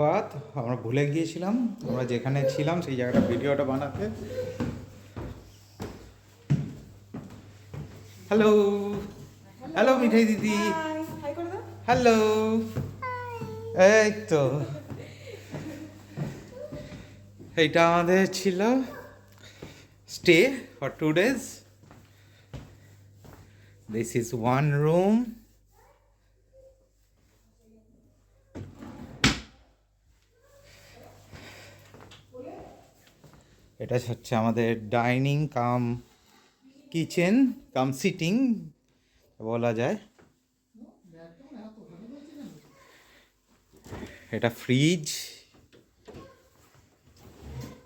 বাদ আমরা ভুলে গিয়েছিলাম আমরা যেখানে ছিলাম সেই জায়গাটা ভিডিওটা বানাতে। হ্যালো হ্যালো মিঠাই দিদি, হ্যালো। এই তো এইটা আমাদের ছিল stay for 2 days। This is one room. এটা হচ্ছে আমাদের dining cum kitchen cum sitting বলা যায়। এটা ফ্রিজ,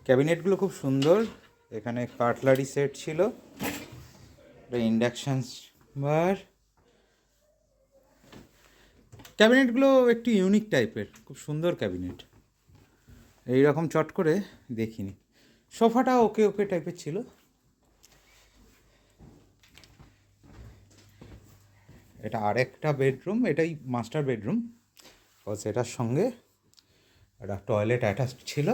ক্যাবিনেটগুলো খুব সুন্দর। এখানে কাটলারি সেট ছিল, এটা ইন্ডাকশান বার। ক্যাবিনেটগুলো একটু ইউনিক টাইপের, খুব সুন্দর ক্যাবিনেট, এইরকম চট করে দেখিনি। সোফাটা ওকে ওকে টাইপের ছিল। এটা আরেকটা বেডরুম, এটাই মাস্টার বেডরুম, এটার সঙ্গে একটা টয়লেট অ্যাটাচড ছিল।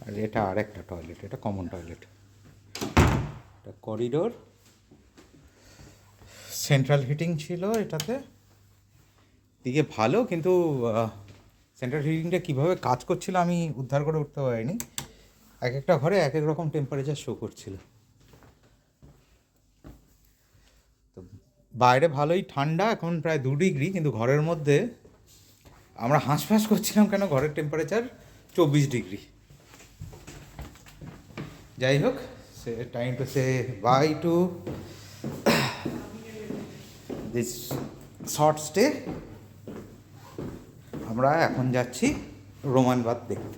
আর এটা আরেকটা টয়লেট, এটা কমন টয়লেট। এটা করিডোর, সেন্ট্রাল হিটিং ছিল এটাতে, দিকে ভালো, কিন্তু সেন্ট্রাল হিটিংটা কীভাবে কাজ করছিল আমি উদ্ধার করে উঠতে পারিনি। এক একটা ঘরে এক এক রকম টেম্পারেচার শো করছিল। তো বাইরে ভালোই ঠান্ডা, এখন প্রায় 2 ডিগ্রি, কিন্তু ঘরের মধ্যে আমরা হাঁসফাঁস করছিলাম কেন, ঘরের টেম্পারেচার 24 ডিগ্রি। যাই হোক, সে time to say bye to this short stay. আমরা এখন যাচ্ছি রোমান বাঁধ দেখতে।